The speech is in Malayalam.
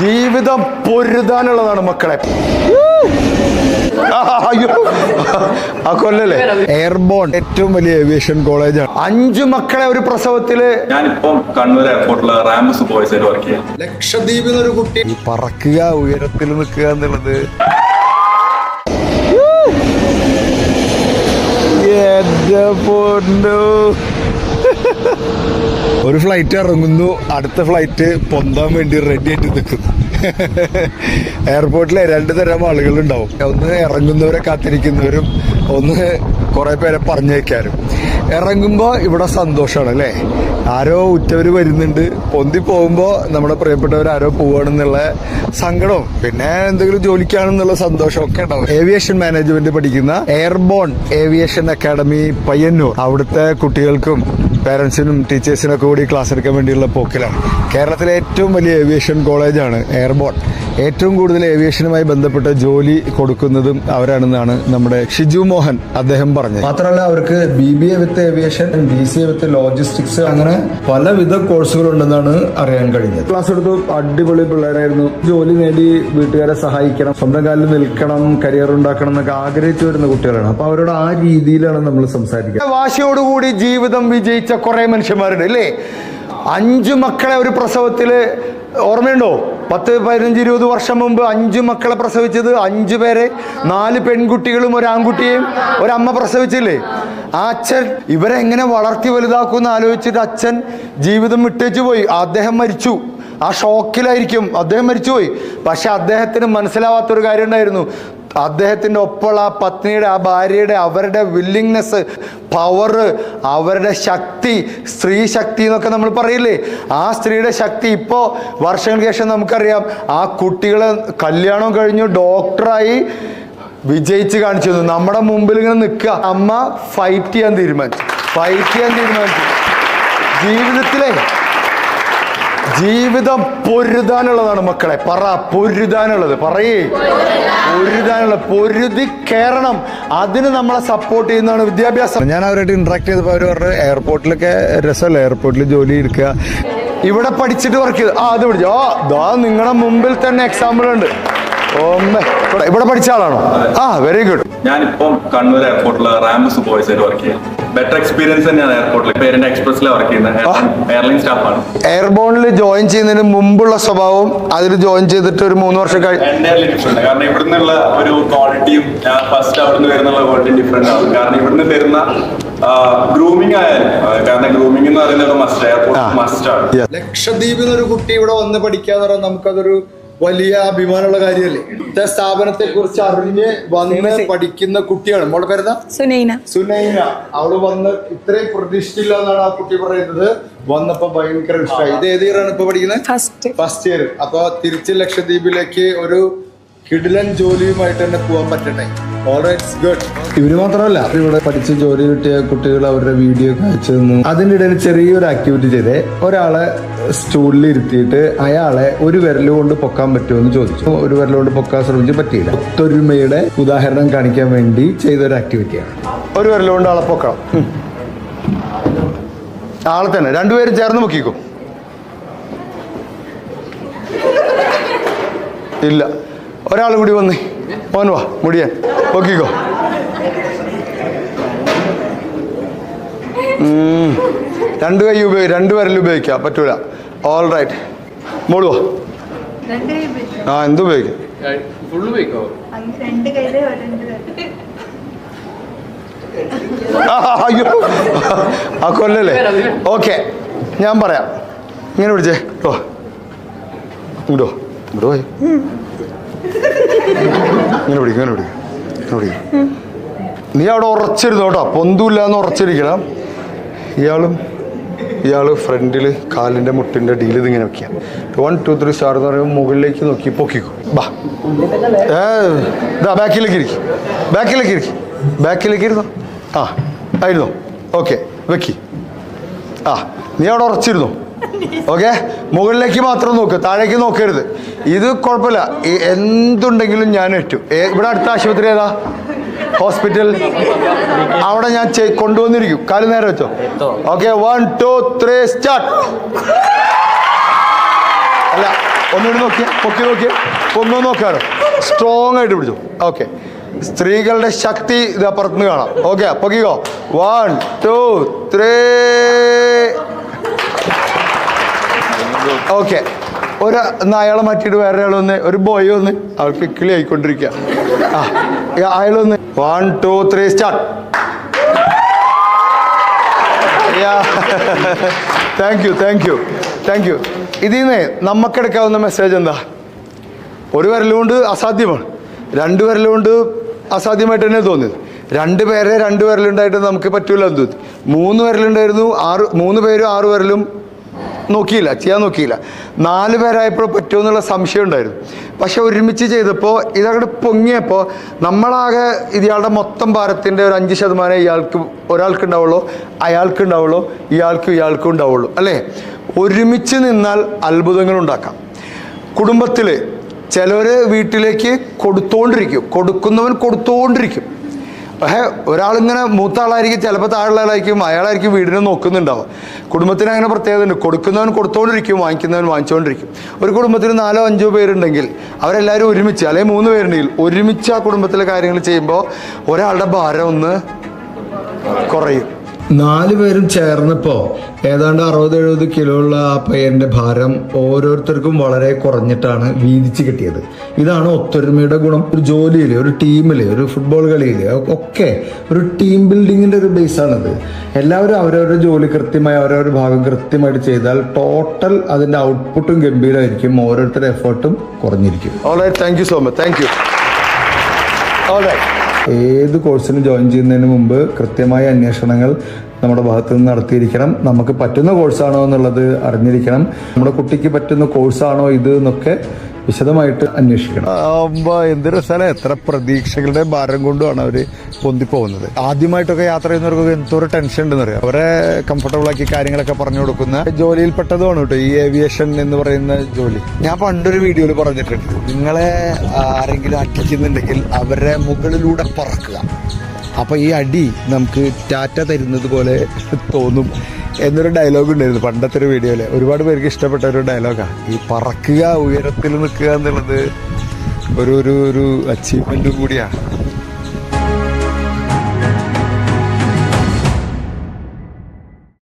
ജീവിതം പൊരുതാനുള്ളതാണ് മക്കളെ. അയ്യോ ആ കൊല്ലല്ലേ. എയർബോൺ ഏറ്റവും വലിയ ഏവിയേഷൻ കോളേജാണ്. 5 മക്കളെ ഒരു പ്രസവത്തില്. ഞാനിപ്പം കണ്ണൂർ എയർപോർട്ടില് റാംബസ് ബോയ്സ് വർക്ക് ചെയ്യാം. ലക്ഷദ്വീപിൽ ഒരു കുട്ടി പറക്കുക, ഉയരത്തിൽ നിൽക്കുക എന്നുള്ളത് ഒരു ഫ്ലൈറ്റ് ഇറങ്ങുന്നു, അടുത്ത ഫ്ലൈറ്റ് പൊന്താൻ വേണ്ടി റെഡി ആയിട്ട് നിൽക്കുന്നു. എയർപോർട്ടിലെ 2 തരം ആളുകളുണ്ടാവും. ഒന്ന് ഇറങ്ങുന്നവരെ കാത്തിരിക്കുന്നവരും, ഒന്ന് കുറെ പേരെ പറഞ്ഞേക്കാനും. ഇറങ്ങുമ്പോൾ ഇവിടെ സന്തോഷമാണ് അല്ലേ, ആരോ ഉറ്റവർ വരുന്നുണ്ട്. പൊന്തി പോകുമ്പോൾ നമ്മുടെ പ്രിയപ്പെട്ടവർ ആരോ പോവുകയാണെന്നുള്ള സങ്കടവും പിന്നെ എന്തെങ്കിലും ജോലിക്കാണെന്നുള്ള സന്തോഷം ഒക്കെ ഉണ്ടാവും. ഏവിയേഷൻ മാനേജ്മെന്റ് പഠിക്കുന്ന എയർബോൺ ഏവിയേഷൻ അക്കാഡമി പയ്യന്നൂർ, അവിടുത്തെ കുട്ടികൾക്കും പേരൻസിനും ടീച്ചേഴ്സിനും ഒക്കെ കൂടി ക്ലാസ് എടുക്കാൻ വേണ്ടിയുള്ള പോക്കിലാണ്. കേരളത്തിലെ ഏറ്റവും വലിയ ഏവിയേഷൻ കോളേജാണ് എയർബോൺ. ഏറ്റവും കൂടുതൽ ഏവിയേഷനുമായി ബന്ധപ്പെട്ട ജോലി കൊടുക്കുന്നതും അവരാണെന്നാണ് നമ്മുടെ ഷിജു മോഹൻ അദ്ദേഹം പറഞ്ഞത്. മാത്രമല്ല അവർക്ക് BBA with aviation, BCA with logistics, അങ്ങനെ പലവിധ കോഴ്സുകൾ ഉണ്ടെന്നാണ് അറിയാൻ കഴിഞ്ഞത്. ക്ലാസ് എടുത്തു, അടിപൊളി പിള്ളേരായിരുന്നു. ജോലി നേടി വീട്ടുകാരെ സഹായിക്കണം, സ്വന്തം കാലിൽ നിൽക്കണം, കരിയർ ഉണ്ടാക്കണം എന്നൊക്കെ ആഗ്രഹിച്ചു വരുന്ന കുട്ടികളാണ്. അപ്പൊ അവരോട് ആ രീതിയിലാണ് നമ്മൾ സംസാരിക്കുക. വാശിയോടുകൂടി ജീവിതം വിജയിച്ച കുറെ മനുഷ്യന്മാരുണ്ട് അല്ലേ. 5 മക്കളെ ഒരു പ്രസവത്തില്. ഓർമ്മയുണ്ടോ? 10, 15, 20 വർഷം മുമ്പ് 5 മക്കളെ പ്രസവിച്ചത്. 5 പേരെ, 4 പെൺകുട്ടികളും ഒരു ആൺകുട്ടിയെയും ഒരമ്മ പ്രസവിച്ചില്ലേ. ആ അച്ഛൻ ഇവരെ എങ്ങനെ വളർത്തി വലുതാക്കുമെന്ന് ആലോചിച്ചിട്ട് അച്ഛൻ ജീവിതം വിട്ടേച്ചു പോയി. അദ്ദേഹം മരിച്ചു. ആ ഷോക്കിലായിരിക്കും അദ്ദേഹം മരിച്ചുപോയി. പക്ഷെ അദ്ദേഹത്തിന് മനസ്സിലാവാത്തൊരു കാര്യം ഉണ്ടായിരുന്നു. അദ്ദേഹത്തിൻ്റെ ഒപ്പമുള്ള ആ പത്നിയുടെ, ആ ഭാര്യയുടെ, അവരുടെ വില്ലിങ്നെസ്, പവർ, അവരുടെ ശക്തി, സ്ത്രീ ശക്തി എന്നൊക്കെ നമ്മൾ പറയില്ലേ, ആ സ്ത്രീയുടെ ശക്തി ഇപ്പോൾ വർഷങ്ങൾക്ക് ശേഷം നമുക്കറിയാം. ആ കുട്ടികളെ കല്യാണം കഴിഞ്ഞു, ഡോക്ടറായി, വിജയിച്ച് കാണിച്ചു തന്നു. നമ്മുടെ മുമ്പിൽ ഇങ്ങനെ നിൽക്കുക. അമ്മ ഫൈറ്റ് ചെയ്യാൻ തീരുമാനിച്ചു. ജീവിതത്തിലെ ജീവിതം പൊരുതാനുള്ളതാണ് മക്കളെ. പൊരുതാനുള്ളത് പൊരുതി കയറണം. അതിന് നമ്മളെ സപ്പോർട്ട് ചെയ്യുന്നതാണ് വിദ്യാഭ്യാസം. ഞാൻ അവരായിട്ട് ഇന്ററാക്ട് ചെയ്തപ്പോൾ അവർ പറഞ്ഞു എയർപോർട്ടിലൊക്കെ രസമല്ല, എയർപോർട്ടിൽ ജോലി എടുക്കുക, ഇവിടെ പഠിച്ചിട്ട് വർക്ക് ചെയ്ത് അത് പിടിച്ചു. നിങ്ങളുടെ മുമ്പിൽ തന്നെ എക്സാമ്പിൾ ഉണ്ട്. ഇവിടെ പഠിച്ച ആളാണോ? Very good. ഞാനിപ്പം കണ്ണൂർ എയർപോർട്ടില് റാംബസ് ബോയ്സ് വർക്ക് ചെയ്യാം. ബെറ്റർ എക്സ്പീരിയൻസ് തന്നെയാണ് എയർപോർട്ടിൽ. പേരന്റ് എക്സ്പ്രസിൽ വർക്ക് ചെയ്യുന്നത് എയർലൈൻ സ്റ്റാഫാണ്. എയർബോണിൽ ജോയിൻ ചെയ്യുന്നതിന് മുമ്പുള്ള സ്വഭാവം അതിൽ ജോയിൻ ചെയ്തിട്ട് ഒരു 3 വർഷം ഡിഫറെന്റ്. കാരണം ഇവിടുന്നുള്ള ഒരു ക്വാളിറ്റിയും ഫസ്റ്റ് അവിടുന്ന് വരുന്നുള്ള ക്വാളിറ്റിയും ഡിഫറെന്റ് ആണ്. കാരണം ഇവിടുന്ന് തരുന്ന ഗ്രൂമിംഗ് ആയാലും, കാരണം ഗ്രൂമിംഗ് എന്ന് പറയുന്നത് മസ്റ്റ് ആണ്. ലക്ഷദ്വീപിൽ ഒരു കുട്ടി ഇവിടെ വന്ന് പഠിക്കാന്ന് പറഞ്ഞാൽ നമുക്കതൊരു വലിയ അഭിമാനമുള്ള കാര്യമല്ലേ. സ്ഥാപനത്തെ കുറിച്ച് അറിഞ്ഞ് വന്ന് പഠിക്കുന്ന കുട്ടിയാണ്. മോളുടെ പേരെന്താ? സുനൈന. അവള് വന്ന് ഇത്രയും പ്രതീക്ഷിച്ചില്ല എന്നാണ് ആ കുട്ടി പറയുന്നത്. വന്നപ്പോ ഭയങ്കര ഇഷ്ടമായി. ഇത് ഏത് ഇയറാണ് ഇപ്പൊ പഠിക്കുന്നത്? First year. അപ്പൊ തിരിച്ച് ലക്ഷദ്വീപിലേക്ക് ഒരു കിടിലൻ ജോലിയുമായിട്ട് തന്നെ പോകാൻ പറ്റണേ. ഗുഡ്. ഇവര് മാത്രമല്ല, ഇവിടെ പഠിച്ച് ജോലി കിട്ടിയ കുട്ടികൾ അവരുടെ വീഡിയോ ഒക്കെ അയച്ചു തന്നു. അതിൻ്റെ ഇടയിൽ ചെറിയൊരു ആക്ടിവിറ്റി ചെയ്തേ. ഒരാളെ സ്റ്റൂളിൽ ഇരുത്തിയിട്ട് അയാളെ ഒരു വിരൽ കൊണ്ട് പൊക്കാൻ പറ്റുമോ എന്ന് ചോദിച്ചു. ഒരു വിരൽ കൊണ്ട് പൊക്കാൻ ശ്രമിച്ചു, പറ്റിയില്ല. ഒത്തൊരുമയുടെ ഉദാഹരണം കാണിക്കാൻ വേണ്ടി ചെയ്തൊരു ആക്ടിവിറ്റിയാണ്. ഒരു വിരൽ കൊണ്ട് ആളെ പൊക്കണം. ആളെ തന്നെ 2 പേരും ചേർന്ന് പൊക്കിക്കും. ഇല്ല, ഒരാൾ കൂടി വന്നേ. മോൻ വാ, മുടിയാൻ പൊക്കിക്കോ. 2 കൈ 2 വിരൽ ഉപയോഗിക്കാം, പറ്റൂല. All right. മോള് വാ. എന്ത് ഉപയോഗിക്കാം? അയ്യോ ആ കൊല്ലല്ലേ. ഓക്കെ, ഞാൻ പറയാം. ഇങ്ങനെ പിടിച്ചേ. ഇങ്ങോട്ടോ ഇങ്ങനെ പിടിക്കും. നീ അവിടെ ഉറച്ചിരുന്നു കേട്ടോ, പൊന്തൂല്ലാന്ന് ഉറച്ചിരിക്കണം. ഇയാള് ഫ്രണ്ടില് കാലിന്റെ മുട്ടിന്റെ ഡീൽ ഇതിങ്ങനെ വെക്കാം. 1, 2, 3 സ്റ്റാർ എന്ന് പറയുമ്പോൾ മുകളിലേക്ക് നോക്കി പൊക്കിക്കോ. ബാക്കിലേക്ക് ഇരുന്നോ. ആയിരുന്നോ? ഓക്കെ, വെക്കി. നീ അവിടെ ഉറച്ചിരുന്നു. ഓക്കെ, മുകളിലേക്ക് മാത്രം നോക്ക്, താഴേക്ക് നോക്കരുത്. ഇത് കുഴപ്പമില്ല, എന്തുണ്ടെങ്കിലും ഞാൻ ഏറ്റു. ഇവിടെ അടുത്ത ആശുപത്രി ഏതാ? ഹോസ്പിറ്റൽ. അവിടെ ഞാൻ കൊണ്ടുവന്നിരിക്കും. കാല് നേരെ വെച്ചോ. Okay, 1, 2, 3 start. അല്ല, ഒന്നുകൂടി നോക്കിയേ, പൊക്കി നോക്കിയേ, ഒന്നോ നോക്കാറോ, സ്ട്രോങ് ആയിട്ട് പിടിച്ചു. ഓക്കെ, സ്ത്രീകളുടെ ശക്തി ഇത് അപ്പുറത്തുനിന്ന് കാണാം. ഓക്കെ, പൊക്കിക്കോ. 1 2 3. ഓക്കെ, അയാളെ മാറ്റിയിട്ട് വേറെ ആളൊന്ന്, ഒരു ബോയ് ഒന്ന്, അവൾക്ക് കിളി ആയിക്കൊണ്ടിരിക്കുക. അയാളൊന്ന് 1 2 3 സ്റ്റാർട്ട്. Thank you. ഇതിൽ നിന്ന് നമുക്കെടുക്കാവുന്ന മെസ്സേജ് എന്താ? ഒരു വിരലുകൊണ്ട് അസാധ്യമാണ്, 2 വിരലുകൊണ്ട് അസാധ്യമായിട്ട് തന്നെ തോന്നിയത്. 2 പേരെ 2 വിരലുണ്ടായിട്ട് നമുക്ക് പറ്റൂല എന്ന് തോന്നി. 3 വിരലുണ്ടായിരുന്നു, 3 പേരും 6 വിരലും ചെയ്യാൻ നോക്കിയില്ല. 4 പേരായപ്പോൾ പറ്റുമോ എന്നുള്ള സംശയം ഉണ്ടായിരുന്നു. പക്ഷെ ഒരുമിച്ച് ചെയ്തപ്പോൾ ഇതങ്ങോട്ട് പൊങ്ങിയപ്പോൾ നമ്മളാകെ ഇയാളുടെ മൊത്തം ഭാരത്തിൻ്റെ ഒരു 5% ഒരാൾക്ക് ഉണ്ടാവുള്ളൂ, അയാൾക്ക് ഉണ്ടാവുള്ളൂ, ഇയാൾക്കും ഉണ്ടാവുള്ളൂ, അല്ലേ? ഒരുമിച്ച് നിന്നാൽ അത്ഭുതങ്ങൾ ഉണ്ടാക്കാം. കുടുംബത്തിൽ ചിലർ വീട്ടിലേക്ക് കൊടുക്കുന്നവൻ കൊടുത്തോണ്ടിരിക്കും. പക്ഷേ ഒരാളിങ്ങനെ മൂത്ത ആളായിരിക്കും, ചിലപ്പോൾ താഴെയുള്ള ആളായിരിക്കും, അയാളായിരിക്കും വീടിനെ നോക്കുന്നുണ്ടാവുക. കുടുംബത്തിന് അങ്ങനെ പ്രത്യേകത ഉണ്ട്. കൊടുക്കുന്നവൻ കൊടുത്തോണ്ടിരിക്കും, വാങ്ങിക്കുന്നവൻ വാങ്ങിച്ചുകൊണ്ടിരിക്കും. ഒരു കുടുംബത്തിൽ 4 5 പേരുണ്ടെങ്കിൽ അവരെല്ലാവരും ഒരുമിച്ച്, അല്ലെങ്കിൽ 3 പേരുണ്ടെങ്കിൽ ഒരുമിച്ച് ആ കുടുംബത്തിലെ കാര്യങ്ങൾ ചെയ്യുമ്പോൾ ഒരാളുടെ ഭാരം ഒന്ന് കുറയും. 4 പേരും ചേർന്നപ്പോൾ ഏതാണ്ട് 60-70 കിലോ ഉള്ള ആ പയ്യന്റെ ഭാരം ഓരോരുത്തർക്കും വളരെ കുറഞ്ഞിട്ടാണ് വീതിച്ച് കിട്ടിയത്. ഇതാണ് ഒത്തൊരുമയുടെ ഗുണം. ഒരു ജോലിയിൽ, ഒരു ടീമിൽ, ഒരു ഫുട്ബോൾ കളിയിൽ ഒക്കെ ഒരു ടീം ബിൽഡിങ്ങിന്റെ ഒരു ബേസാണിത്. എല്ലാവരും അവരവരുടെ ജോലി കൃത്യമായി, അവരവരുടെ ഭാഗം കൃത്യമായിട്ട് ചെയ്താൽ ടോട്ടൽ അതിന്റെ ഔട്ട്പുട്ടും ഗംഭീരമായിരിക്കും, ഓരോരുത്തരുടെ എഫേർട്ടും കുറഞ്ഞിരിക്കും. Alright, thank you so much. Thank you. Alright, ഏത് കോഴ്സിന് ജോയിൻ ചെയ്യുന്നതിന് മുമ്പ് കൃത്യമായ അന്വേഷണങ്ങൾ നമ്മുടെ ഭാഗത്തു നിന്ന് നടത്തിയിരിക്കണം. നമുക്ക് പറ്റുന്ന കോഴ്സാണോ എന്നുള്ളത് അറിഞ്ഞിരിക്കണം. നമ്മുടെ കുട്ടിക്ക് പറ്റുന്ന കോഴ്സാണോ ഇത് എന്നൊക്കെ വിശദമായിട്ട് അന്വേഷിക്കണം. എന്തൊരു സ്ഥലം, എത്ര പ്രതീക്ഷകളുടെ ഭാരം കൊണ്ടുമാണ് അവര് പൊന്തിപ്പോകുന്നത്. ആദ്യമായിട്ടൊക്കെ യാത്ര ചെയ്യുന്നവർക്കൊക്കെ എന്തോരം ടെൻഷൻ ഉണ്ടെന്ന് അറിയാം. അവരെ കംഫർട്ടബിൾ ആക്കി കാര്യങ്ങളൊക്കെ പറഞ്ഞു കൊടുക്കുന്ന ജോലിയിൽപ്പെട്ടതുമാണ് കേട്ടോ ഈ ഏവിയേഷൻ എന്ന് പറയുന്ന ജോലി. ഞാൻ പണ്ടൊരു വീഡിയോയിൽ പറഞ്ഞിട്ടുണ്ട്, നിങ്ങളെ ആരെങ്കിലും അടിക്കുന്നുണ്ടെങ്കിൽ അവരുടെ മുകളിലൂടെ പറക്കുക. അപ്പൊ ഈ അടി നമുക്ക് ടാറ്റ തരുന്നത് പോലെ തോന്നും എന്നൊരു ഡയലോഗ് ഉണ്ടായിരുന്നു പണ്ടത്തെ ഒരു വീഡിയോയില്. ഒരുപാട് പേർക്ക് ഇഷ്ടപ്പെട്ട ഒരു ഡയലോഗാണ്. ഈ പറക്കുക, ഉയരത്തിൽ നിൽക്കുക എന്നുള്ളത് ഒരു അച്ചീവ്മെന്റും കൂടിയാണ്.